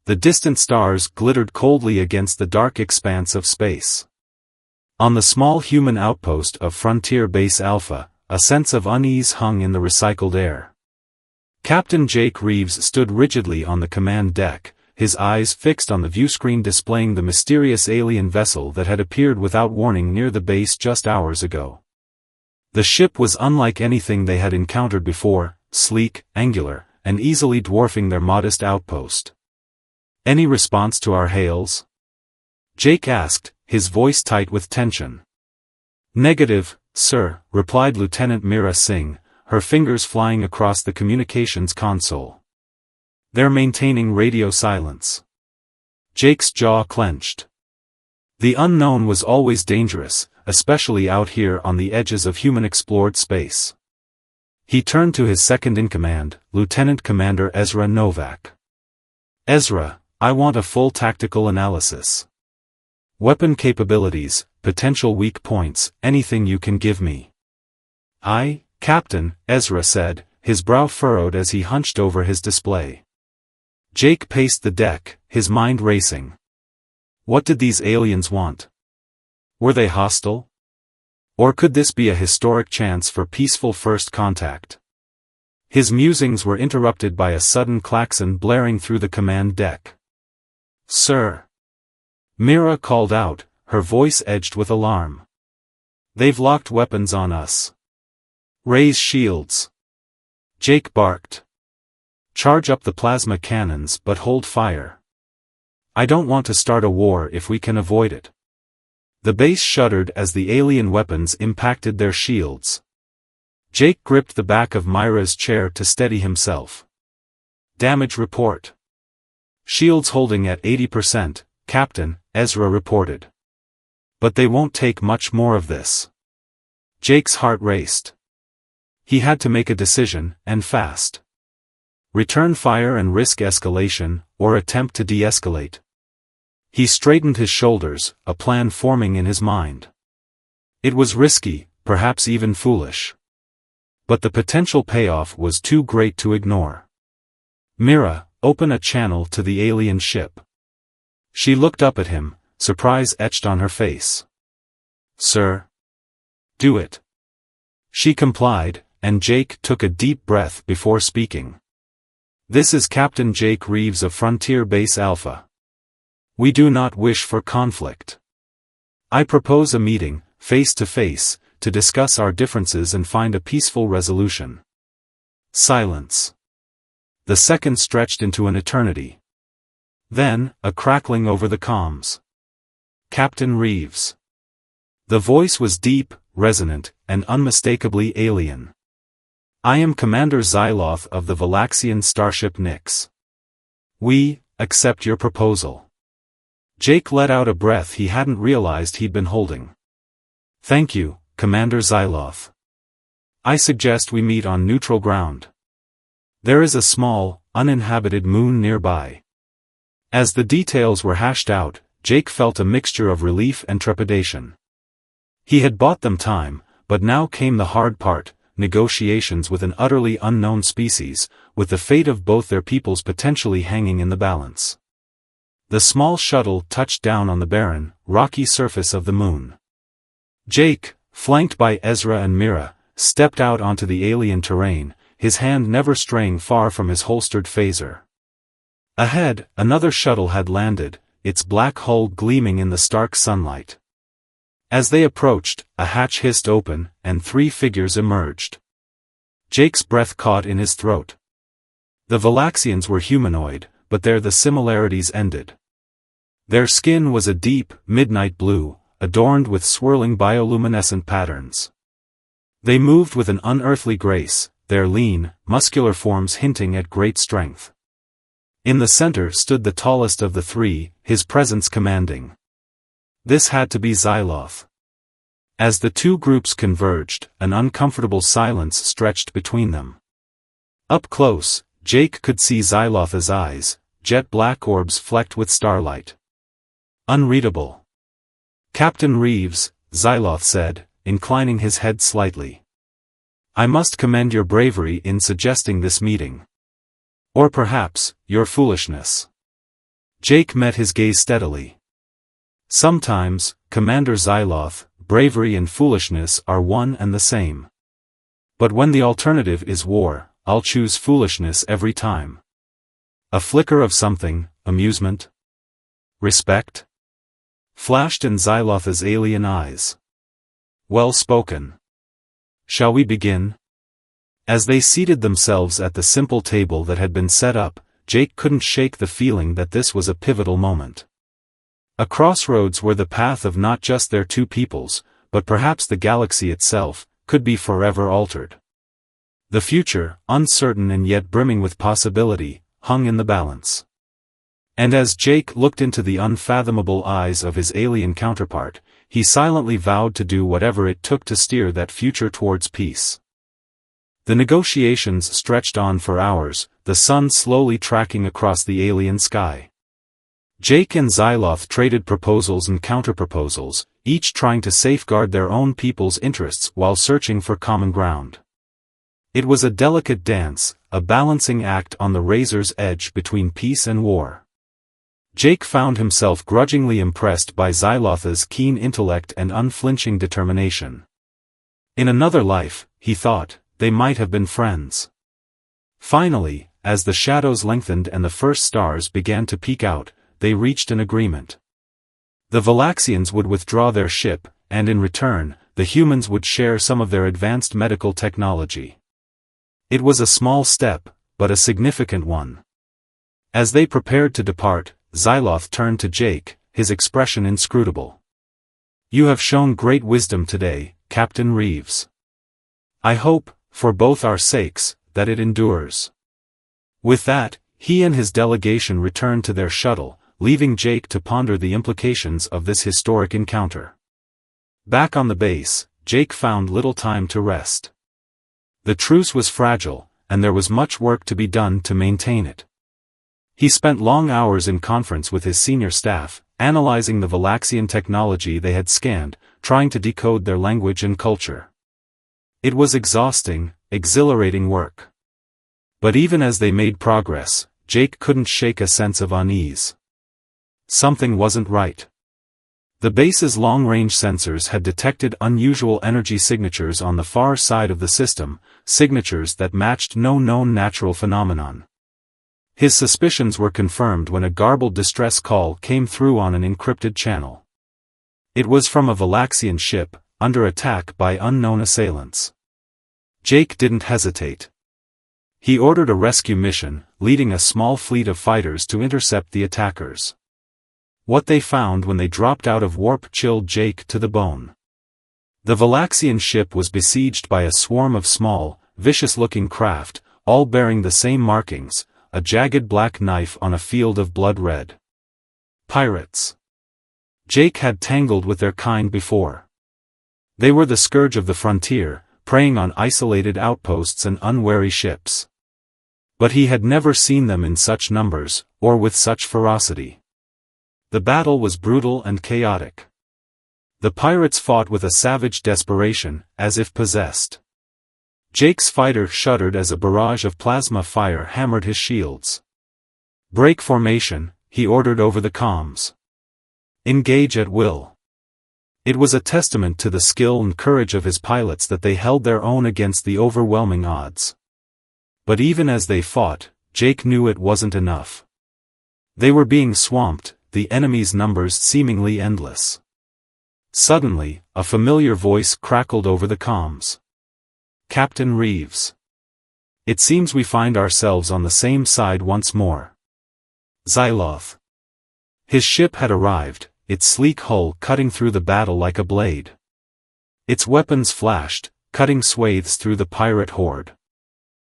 The distant stars glittered coldly against the dark expanse of space. On the small human outpost of Frontier Base Alpha, a sense of unease hung in the recycled air. Captain Jake Reeves stood rigidly on the command deck, his eyes fixed on the viewscreen displaying the mysterious alien vessel that had appeared without warning near the base just hours ago. The ship was unlike anything they had encountered before, sleek, angular, and easily dwarfing their modest outpost. "Any response to our hails?" Jake asked, his voice tight with tension. "Negative, sir," replied Lieutenant Mira Singh, her fingers flying across the communications console. "They're maintaining radio silence." Jake's jaw clenched. The unknown was always dangerous, especially out here on the edges of human-explored space. He turned to his second-in-command, Lieutenant Commander Ezra Novak. "Ezra, I want a full tactical analysis. Weapon capabilities, potential weak points, anything you can give me." "Aye, Captain," Ezra said, his brow furrowed as he hunched over his display. Jake paced the deck, his mind racing. What did these aliens want? Were they hostile? Or could this be a historic chance for peaceful first contact? His musings were interrupted by a sudden klaxon blaring through the command deck. "Sir!" Mira called out, her voice edged with alarm. "They've locked weapons on us. Raise shields." Jake barked. "Charge up the plasma cannons but hold fire. I don't want to start a war if we can avoid it." The base shuddered as the alien weapons impacted their shields. Jake gripped the back of Myra's chair to steady himself. "Damage report." "Shields holding at 80%, Captain," Ezra reported. "But they won't take much more of this." Jake's heart raced. He had to make a decision, and fast. Return fire and risk escalation, or attempt to de-escalate. He straightened his shoulders, a plan forming in his mind. It was risky, perhaps even foolish. But the potential payoff was too great to ignore. "Mira, open a channel to the alien ship." She looked up at him, surprise etched on her face. "Sir?" "Do it." She complied, and Jake took a deep breath before speaking. "This is Captain Jake Reeves of Frontier Base Alpha. We do not wish for conflict. I propose a meeting, face to face, to discuss our differences and find a peaceful resolution." Silence. The seconds stretched into an eternity. Then, a crackling over the comms. "Captain Reeves." The voice was deep, resonant, and unmistakably alien. "I am Commander Xyloth of the Valaxian starship Nyx. We accept your proposal." Jake let out a breath he hadn't realized he'd been holding. "Thank you, Commander Xyloth. I suggest we meet on neutral ground. There is a small, uninhabited moon nearby." As the details were hashed out, Jake felt a mixture of relief and trepidation. He had bought them time, but now came the hard part, negotiations with an utterly unknown species, with the fate of both their peoples potentially hanging in the balance. The small shuttle touched down on the barren, rocky surface of the moon. Jake, flanked by Ezra and Mira, stepped out onto the alien terrain, his hand never straying far from his holstered phaser. Ahead, another shuttle had landed, its black hull gleaming in the stark sunlight. As they approached, a hatch hissed open, and 3 figures emerged. Jake's breath caught in his throat. The Valaxians were humanoid, but there the similarities ended. Their skin was a deep, midnight blue, adorned with swirling bioluminescent patterns. They moved with an unearthly grace, their lean, muscular forms hinting at great strength. In the center stood the tallest of the 3, his presence commanding. This had to be Xyloth. As the 2 groups converged, an uncomfortable silence stretched between them. Up close, Jake could see Xyloth's eyes, jet black orbs flecked with starlight. Unreadable. "Captain Reeves," Xyloth said, inclining his head slightly. "I must commend your bravery in suggesting this meeting. Or perhaps, your foolishness. Jake met his gaze steadily. Sometimes, Commander Xyloth, bravery and foolishness are one and the same. But when the alternative is war, I'll choose foolishness every time. A flicker of something, amusement? Respect? Flashed in Xyloth's alien eyes. Well spoken. Shall we begin? As they seated themselves at the simple table that had been set up, Jake couldn't shake the feeling that this was a pivotal moment. A crossroads where the path of not just their two peoples, but perhaps the galaxy itself, could be forever altered. The future, uncertain and yet brimming with possibility, hung in the balance. And as Jake looked into the unfathomable eyes of his alien counterpart, he silently vowed to do whatever it took to steer that future towards peace. The negotiations stretched on for hours, the sun slowly tracking across the alien sky. Jake and Xyloth traded proposals and counterproposals, each trying to safeguard their own people's interests while searching for common ground. It was a delicate dance, a balancing act on the razor's edge between peace and war. Jake found himself grudgingly impressed by Xyloth's keen intellect and unflinching determination. In another life, he thought, they might have been friends. Finally, as the shadows lengthened and the first stars began to peek out, they reached an agreement. The Valaxians would withdraw their ship, and in return, the humans would share some of their advanced medical technology. It was a small step, but a significant one. As they prepared to depart, Xyloth turned to Jake, his expression inscrutable. "You have shown great wisdom today, Captain Reeves. I hope, for both our sakes, that it endures." With that, he and his delegation returned to their shuttle, leaving Jake to ponder the implications of this historic encounter. Back on the base, Jake found little time to rest. The truce was fragile, and there was much work to be done to maintain it. He spent long hours in conference with his senior staff, analyzing the Valaxian technology they had scanned, trying to decode their language and culture. It was exhausting, exhilarating work. But even as they made progress, Jake couldn't shake a sense of unease. Something wasn't right. The base's long-range sensors had detected unusual energy signatures on the far side of the system, signatures that matched no known natural phenomenon. His suspicions were confirmed when a garbled distress call came through on an encrypted channel. It was from a Valaxian ship, under attack by unknown assailants. Jake didn't hesitate. He ordered a rescue mission, leading a small fleet of fighters to intercept the attackers. What they found when they dropped out of warp chilled Jake to the bone. The Valaxian ship was besieged by a swarm of small, vicious-looking craft, all bearing the same markings, a jagged black knife on a field of blood red. Pirates. Jake had tangled with their kind before. They were the scourge of the frontier, preying on isolated outposts and unwary ships. But he had never seen them in such numbers, or with such ferocity. The battle was brutal and chaotic. The pirates fought with a savage desperation, as if possessed. Jake's fighter shuddered as a barrage of plasma fire hammered his shields. "Break formation," he ordered over the comms. "Engage at will." It was a testament to the skill and courage of his pilots that they held their own against the overwhelming odds. But even as they fought, Jake knew it wasn't enough. They were being swamped, the enemy's numbers seemingly endless. Suddenly, a familiar voice crackled over the comms. "Captain Reeves. It seems we find ourselves on the same side once more." Xyloth. His ship had arrived, its sleek hull cutting through the battle like a blade. Its weapons flashed, cutting swathes through the pirate horde.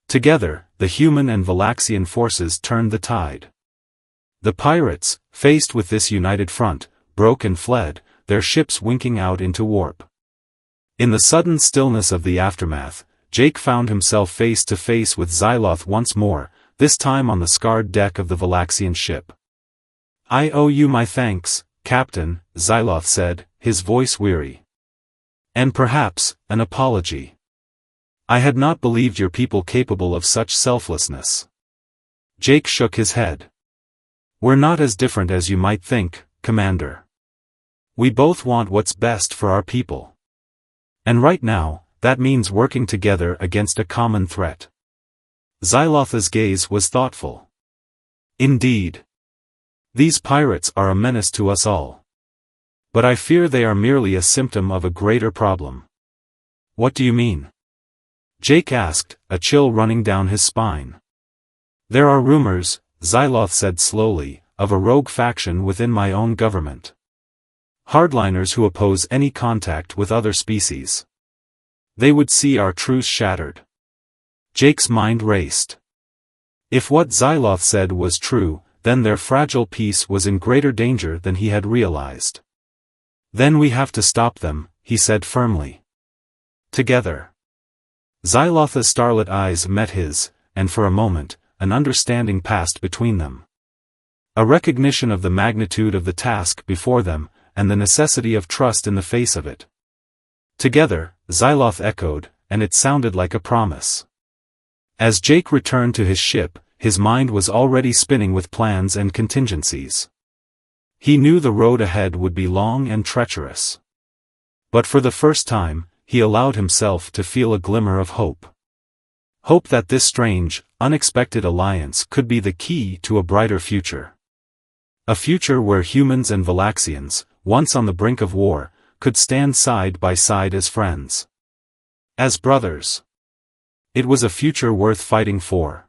Together, the human and Valaxian forces turned the tide. The pirates, faced with this united front, broke and fled, their ships winking out into warp. In the sudden stillness of the aftermath, Jake found himself face to face with Xyloth once more, this time on the scarred deck of the Valaxian ship. "I owe you my thanks, Captain," Xyloth said, his voice weary. "And perhaps, an apology. I had not believed your people capable of such selflessness." Jake shook his head. We're not as different as you might think, Commander. We both want what's best for our people. And right now, that means working together against a common threat. Xylotha's gaze was thoughtful. Indeed. These pirates are a menace to us all. But I fear they are merely a symptom of a greater problem. What do you mean? Jake asked, a chill running down his spine. There are rumors, Xyloth said slowly, of a rogue faction within my own government. Hardliners who oppose any contact with other species. They would see our truce shattered. Jake's mind raced. If what Xyloth said was true, then their fragile peace was in greater danger than he had realized. Then we have to stop them, he said firmly. Together. Xylotha's starlit eyes met his, and for a moment, an understanding passed between them. A recognition of the magnitude of the task before them, and the necessity of trust in the face of it. Together, Xyloth echoed, and it sounded like a promise. As Jake returned to his ship, his mind was already spinning with plans and contingencies. He knew the road ahead would be long and treacherous. But for the first time, he allowed himself to feel a glimmer of hope. Hope that this strange, unexpected alliance could be the key to a brighter future. A future where humans and Galaxians, once on the brink of war, could stand side by side as friends. As brothers. It was a future worth fighting for.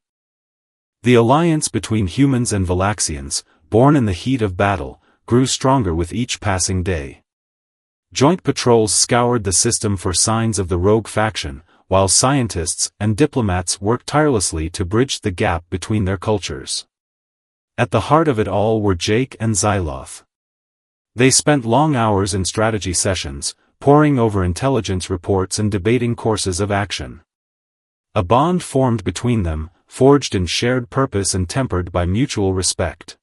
The alliance between humans and Galaxians, born in the heat of battle, grew stronger with each passing day. Joint patrols scoured the system for signs of the rogue faction, while scientists and diplomats worked tirelessly to bridge the gap between their cultures. At the heart of it all were Jake and Xyloth. They spent long hours in strategy sessions, poring over intelligence reports and debating courses of action. A bond formed between them, forged in shared purpose and tempered by mutual respect.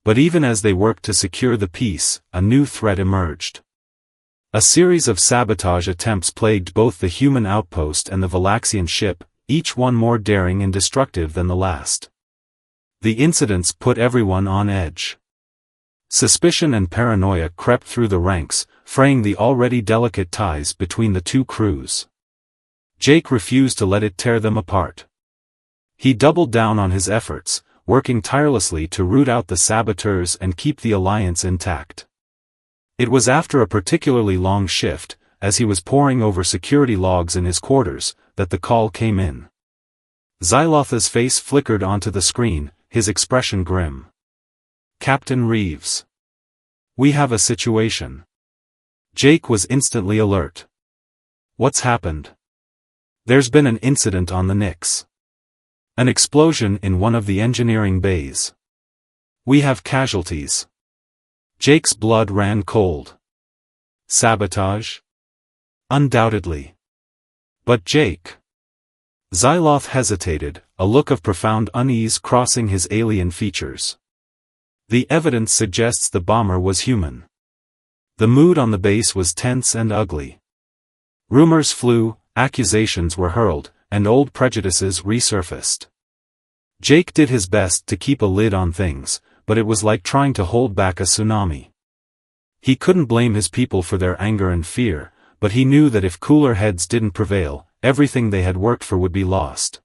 But even as they worked to secure the peace, a new threat emerged. A series of sabotage attempts plagued both the human outpost and the Galaxian ship, each one more daring and destructive than the last. The incidents put everyone on edge. Suspicion and paranoia crept through the ranks, fraying the already delicate ties between the two crews. Jake refused to let it tear them apart. He doubled down on his efforts, working tirelessly to root out the saboteurs and keep the alliance intact. It was after a particularly long shift, as he was poring over security logs in his quarters, that the call came in. Xylotha's face flickered onto the screen, his expression grim. Captain Reeves. We have a situation. Jake was instantly alert. What's happened? There's been an incident on the Nyx. An explosion in one of the engineering bays. We have casualties. Jake's blood ran cold. Sabotage? Undoubtedly. But Jake. Xyloth hesitated, a look of profound unease crossing his alien features. The evidence suggests the bomber was human. The mood on the base was tense and ugly. Rumors flew, accusations were hurled, and old prejudices resurfaced. Jake did his best to keep a lid on things, but it was like trying to hold back a tsunami. He couldn't blame his people for their anger and fear, but he knew that if cooler heads didn't prevail, everything they had worked for would be lost.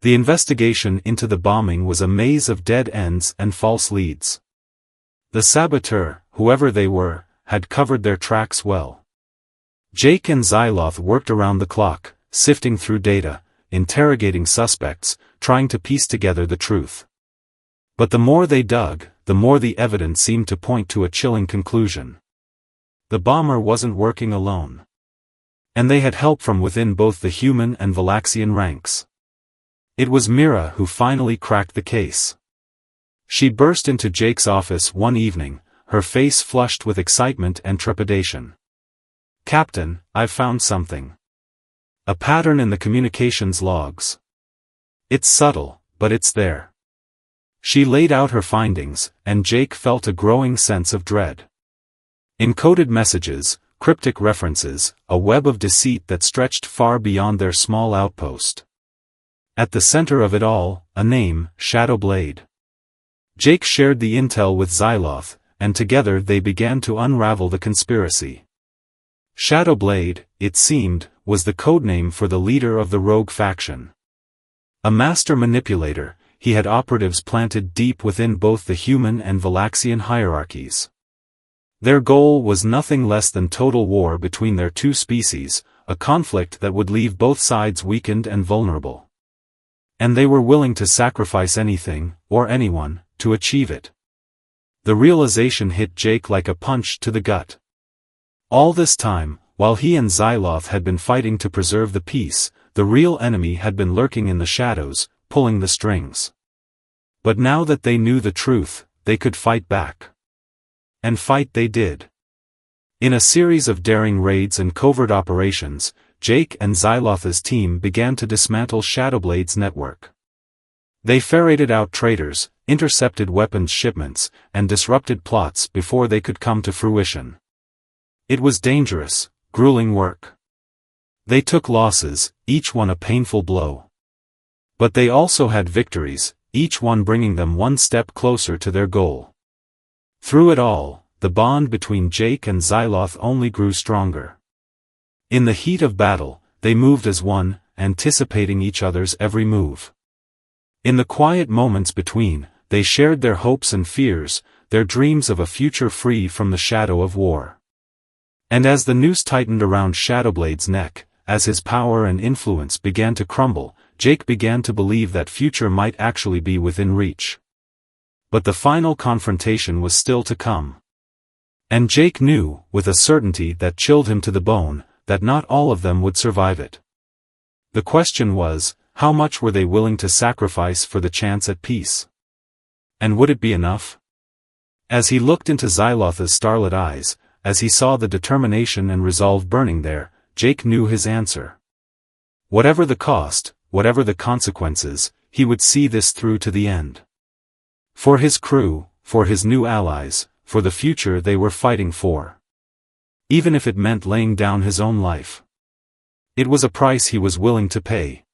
The investigation into the bombing was a maze of dead ends and false leads. The saboteur, whoever they were, had covered their tracks well. Jake and Xyloth worked around the clock, sifting through data, interrogating suspects, trying to piece together the truth. But the more they dug, the more the evidence seemed to point to a chilling conclusion. The bomber wasn't working alone. And they had help from within both the human and Galaxian ranks. It was Mira who finally cracked the case. She burst into Jake's office one evening, her face flushed with excitement and trepidation. Captain, I've found something. A pattern in the communications logs. It's subtle, but it's there. She laid out her findings, and Jake felt a growing sense of dread. Encoded messages, cryptic references, a web of deceit that stretched far beyond their small outpost. At the center of it all, a name, Shadowblade. Jake shared the intel with Xyloth, and together they began to unravel the conspiracy. Shadowblade, it seemed, was the codename for the leader of the rogue faction. A master manipulator, he had operatives planted deep within both the human and Valaxian hierarchies. Their goal was nothing less than total war between their two species, a conflict that would leave both sides weakened and vulnerable. And they were willing to sacrifice anything, or anyone, to achieve it. The realization hit Jake like a punch to the gut. All this time, while he and Xyloth had been fighting to preserve the peace, the real enemy had been lurking in the shadows, pulling the strings. But now that they knew the truth, they could fight back. And fight they did. In a series of daring raids and covert operations, Jake and Xyloth's team began to dismantle Shadowblade's network. They ferreted out traitors, intercepted weapons shipments, and disrupted plots before they could come to fruition. It was dangerous, grueling work. They took losses, each one a painful blow. But they also had victories, each one bringing them one step closer to their goal. Through it all, the bond between Jake and Xyloth only grew stronger. In the heat of battle, they moved as one, anticipating each other's every move. In the quiet moments between, they shared their hopes and fears, their dreams of a future free from the shadow of war. And as the noose tightened around Shadowblade's neck, as his power and influence began to crumble, Jake began to believe that future might actually be within reach. But the final confrontation was still to come. And Jake knew, with a certainty that chilled him to the bone, that not all of them would survive it. The question was, how much were they willing to sacrifice for the chance at peace? And would it be enough? As he looked into Xyloth's starlit eyes, as he saw the determination and resolve burning there, Jake knew his answer. Whatever the cost, whatever the consequences, he would see this through to the end. For his crew, for his new allies, for the future they were fighting for. Even if it meant laying down his own life. It was a price he was willing to pay.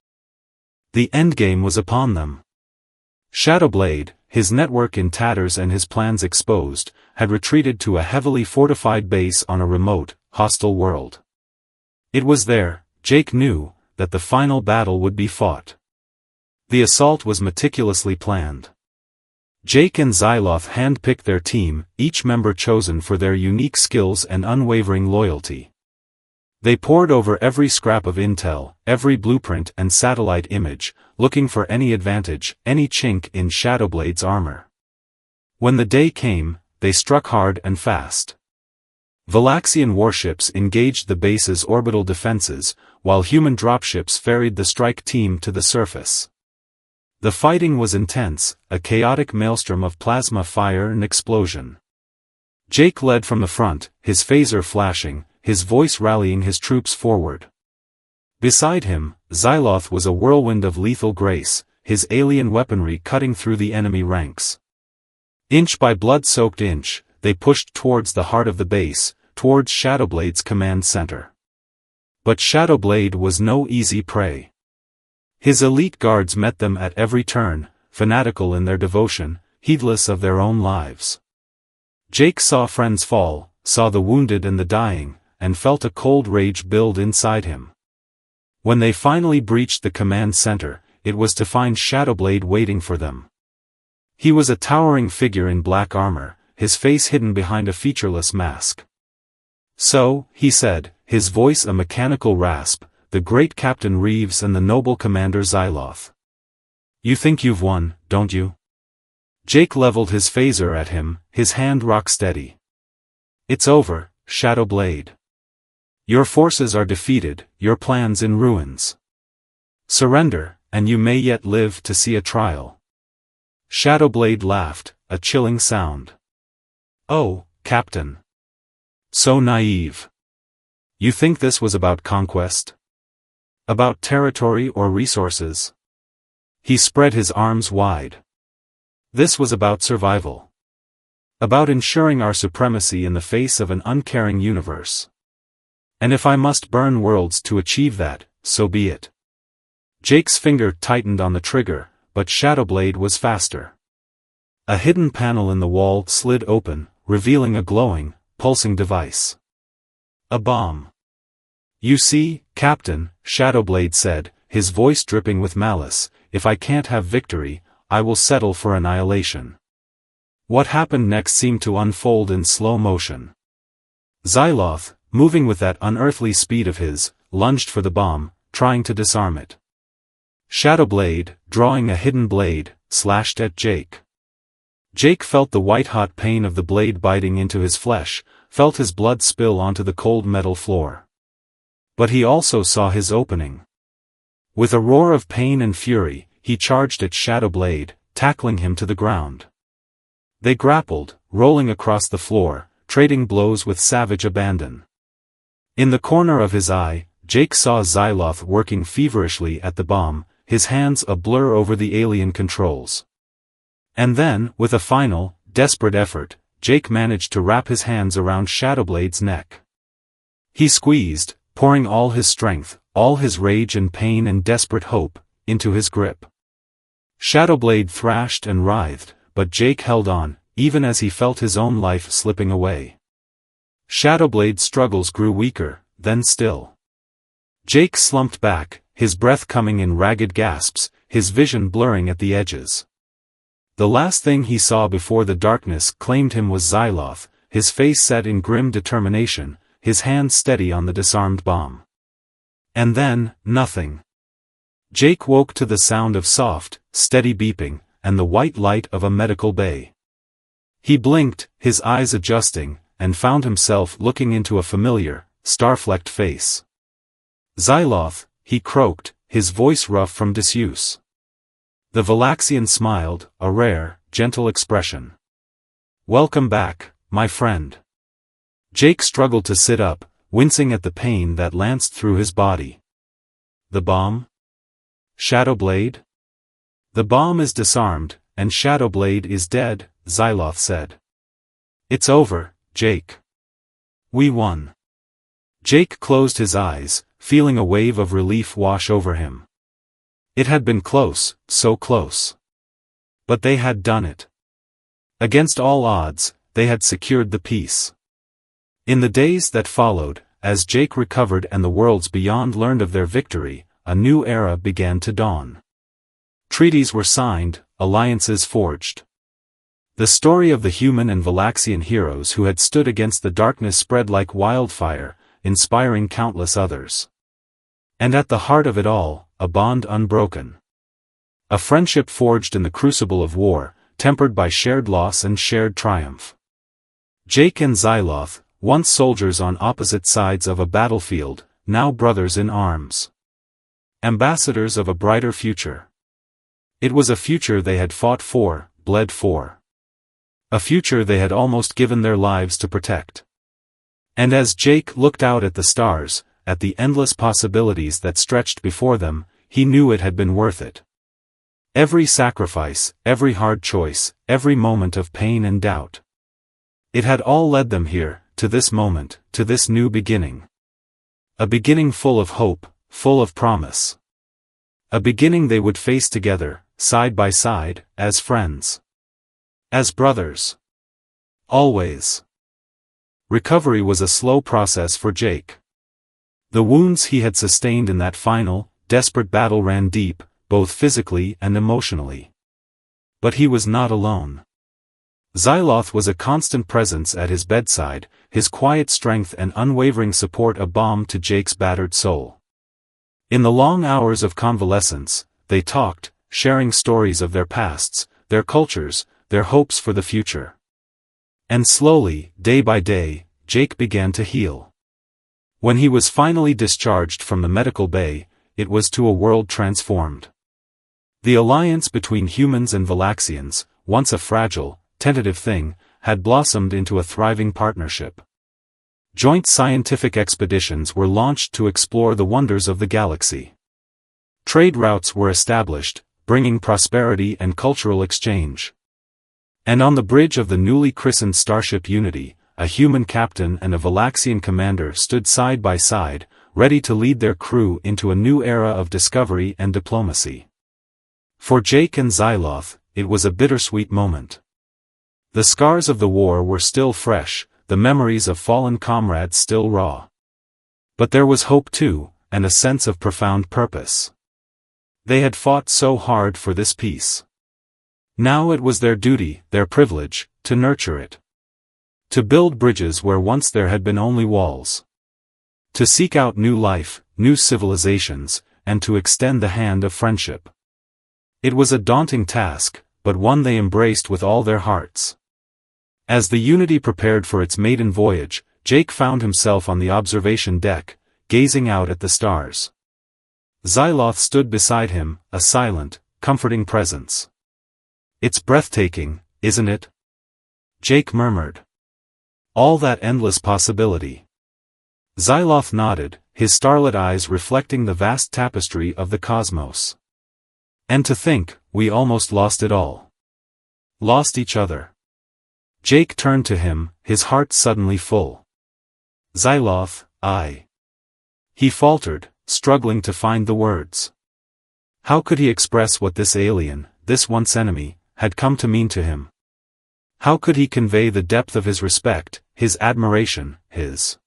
The endgame was upon them. Shadowblade, his network in tatters and his plans exposed, had retreated to a heavily fortified base on a remote, hostile world. It was there, Jake knew, that the final battle would be fought. The assault was meticulously planned. Jake and Xyloth handpicked their team, each member chosen for their unique skills and unwavering loyalty. They pored over every scrap of intel, every blueprint and satellite image, looking for any advantage, any chink in Shadowblade's armor. When the day came, they struck hard and fast. Valaxian warships engaged the base's orbital defenses, while human dropships ferried the strike team to the surface. The fighting was intense, a chaotic maelstrom of plasma fire and explosion. Jake led from the front, his phaser flashing, his voice rallying his troops forward. Beside him, Xyloth was a whirlwind of lethal grace, his alien weaponry cutting through the enemy ranks. Inch by blood-soaked inch, they pushed towards the heart of the base, towards Shadowblade's command center. But Shadowblade was no easy prey. His elite guards met them at every turn, fanatical in their devotion, heedless of their own lives. Jake saw friends fall, saw the wounded and the dying, and felt a cold rage build inside him. When they finally breached the command center, it was to find Shadowblade waiting for them. He was a towering figure in black armor, his face hidden behind a featureless mask. "So," he said, his voice a mechanical rasp, "the great Captain Reeves and the noble Commander Xyloth. You think you've won, don't you?" Jake leveled his phaser at him, his hand rock steady. "It's over, Shadowblade. Your forces are defeated, your plans in ruins. Surrender, and you may yet live to see a trial." Shadowblade laughed, a chilling sound. "Oh, Captain. So naive. You think this was about conquest? About territory or resources?" He spread his arms wide. "This was about survival. About ensuring our supremacy in the face of an uncaring universe. And if I must burn worlds to achieve that, so be it." Jake's finger tightened on the trigger, but Shadowblade was faster. A hidden panel in the wall slid open, revealing a glowing, pulsing device. A bomb. "You see, Captain," Shadowblade said, his voice dripping with malice, "if I can't have victory, I will settle for annihilation." What happened next seemed to unfold in slow motion. Xyloth, moving with that unearthly speed of his, lunged for the bomb, trying to disarm it. Shadowblade, drawing a hidden blade, slashed at Jake. Jake felt the white-hot pain of the blade biting into his flesh, felt his blood spill onto the cold metal floor. But he also saw his opening. With a roar of pain and fury, he charged at Shadowblade, tackling him to the ground. They grappled, rolling across the floor, trading blows with savage abandon. In the corner of his eye, Jake saw Xyloth working feverishly at the bomb, his hands a blur over the alien controls. And then, with a final, desperate effort, Jake managed to wrap his hands around Shadowblade's neck. He squeezed, pouring all his strength, all his rage and pain and desperate hope, into his grip. Shadowblade thrashed and writhed, but Jake held on, even as he felt his own life slipping away. Shadowblade's struggles grew weaker, then still. Jake slumped back, his breath coming in ragged gasps, his vision blurring at the edges. The last thing he saw before the darkness claimed him was Xyloth, his face set in grim determination, his hand steady on the disarmed bomb. And then, nothing. Jake woke to the sound of soft, steady beeping, and the white light of a medical bay. He blinked, his eyes adjusting, and found himself looking into a familiar, star-flecked face. "Xyloth," he croaked, his voice rough from disuse. The Valaxian smiled, a rare, gentle expression. "Welcome back, my friend." Jake struggled to sit up, wincing at the pain that lanced through his body. "The bomb? Shadowblade?" "The bomb is disarmed, and Shadowblade is dead," Xyloth said. "It's over, Jake. We won." Jake closed his eyes, feeling a wave of relief wash over him. It had been close, so close. But they had done it. Against all odds, they had secured the peace. In the days that followed, as Jake recovered and the worlds beyond learned of their victory, a new era began to dawn. Treaties were signed, alliances forged. The story of the human and Valaxian heroes who had stood against the darkness spread like wildfire, inspiring countless others. And at the heart of it all, a bond unbroken. A friendship forged in the crucible of war, tempered by shared loss and shared triumph. Jake and Xyloth, once soldiers on opposite sides of a battlefield, now brothers in arms. Ambassadors of a brighter future. It was a future they had fought for, bled for. A future they had almost given their lives to protect. And as Jake looked out at the stars, at the endless possibilities that stretched before them, he knew it had been worth it. Every sacrifice, every hard choice, every moment of pain and doubt. It had all led them here, to this moment, to this new beginning. A beginning full of hope, full of promise. A beginning they would face together, side by side, as friends. As brothers. Always. Recovery was a slow process for Jake. The wounds he had sustained in that final, desperate battle ran deep, both physically and emotionally. But he was not alone. Xyloth was a constant presence at his bedside, his quiet strength and unwavering support a balm to Jake's battered soul. In the long hours of convalescence, they talked, sharing stories of their pasts, their cultures, their hopes for the future. And slowly, day by day, Jake began to heal. When he was finally discharged from the medical bay, it was to a world transformed. The alliance between humans and Valaxians, once a fragile, tentative thing, had blossomed into a thriving partnership. Joint scientific expeditions were launched to explore the wonders of the galaxy. Trade routes were established, bringing prosperity and cultural exchange. And on the bridge of the newly christened Starship Unity, a human captain and a Valaxian commander stood side by side, ready to lead their crew into a new era of discovery and diplomacy. For Jake and Xyloth, it was a bittersweet moment. The scars of the war were still fresh, the memories of fallen comrades still raw. But there was hope too, and a sense of profound purpose. They had fought so hard for this peace. Now it was their duty, their privilege, to nurture it. To build bridges where once there had been only walls. To seek out new life, new civilizations, and to extend the hand of friendship. It was a daunting task, but one they embraced with all their hearts. As the Unity prepared for its maiden voyage, Jake found himself on the observation deck, gazing out at the stars. Xyloth stood beside him, a silent, comforting presence. "It's breathtaking, isn't it?" Jake murmured. "All that endless possibility." Xyloth nodded, his starlit eyes reflecting the vast tapestry of the cosmos. "And to think, we almost lost it all. Lost each other." Jake turned to him, his heart suddenly full. "Xyloth, He faltered, struggling to find the words. How could he express what this alien, this once enemy, had come to mean to him? How could he convey the depth of his respect, his admiration, his...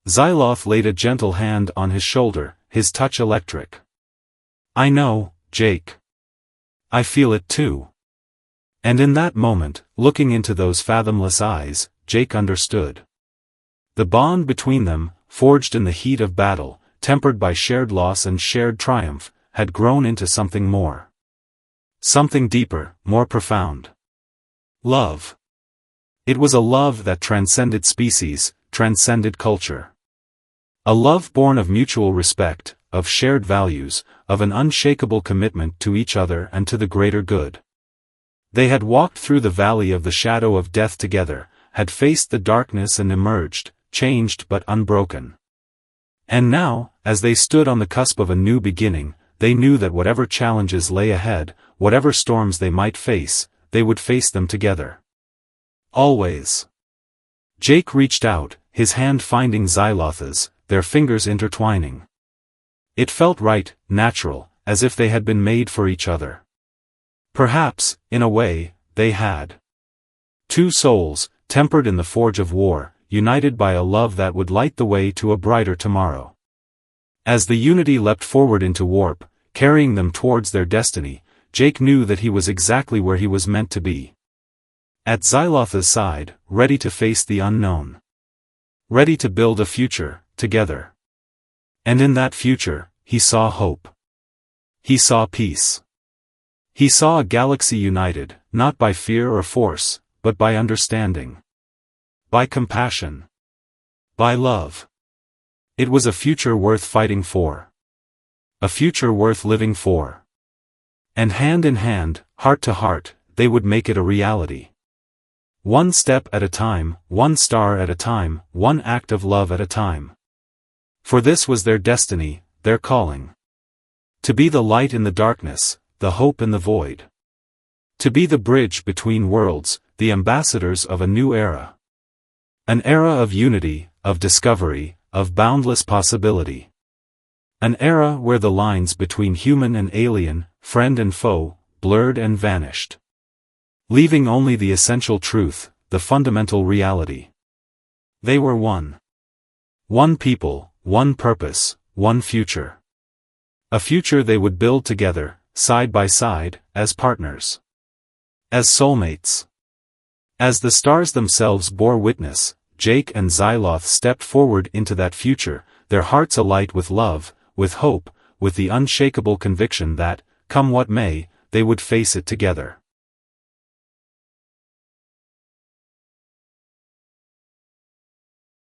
Xyloth laid a gentle hand on his shoulder, his touch electric. "I know, Jake. I feel it too." And in that moment, looking into those fathomless eyes, Jake understood. The bond between them, forged in the heat of battle, tempered by shared loss and shared triumph, had grown into something more. Something deeper, more profound. Love. It was a love that transcended species, transcended culture. A love born of mutual respect, of shared values, of an unshakable commitment to each other and to the greater good. They had walked through the valley of the shadow of death together, had faced the darkness and emerged, changed but unbroken. And now, as they stood on the cusp of a new beginning, they knew that whatever challenges lay ahead, whatever storms they might face, they would face them together. Always. Jake reached out, his hand finding Xyloth's, their fingers intertwining. It felt right, natural, as if they had been made for each other. Perhaps, in a way, they had. Two souls, tempered in the forge of war, united by a love that would light the way to a brighter tomorrow. As the Unity leapt forward into warp, carrying them towards their destiny, Jake knew that he was exactly where he was meant to be. At Xyloth's side, ready to face the unknown. Ready to build a future, together. And in that future, he saw hope. He saw peace. He saw a galaxy united, not by fear or force, but by understanding. By compassion. By love. It was a future worth fighting for. A future worth living for. And hand in hand, heart to heart, they would make it a reality. One step at a time, one star at a time, one act of love at a time. For this was their destiny, their calling. To be the light in the darkness, the hope in the void. To be the bridge between worlds, the ambassadors of a new era. An era of unity, of discovery, of boundless possibility. An era where the lines between human and alien, friend and foe, blurred and vanished. Leaving only the essential truth, the fundamental reality. They were one. One people, one purpose, one future. A future they would build together, side by side, as partners. As soulmates. As the stars themselves bore witness, Jake and Xyloth stepped forward into that future, their hearts alight with love, with hope, with the unshakable conviction that, come what may, they would face it together.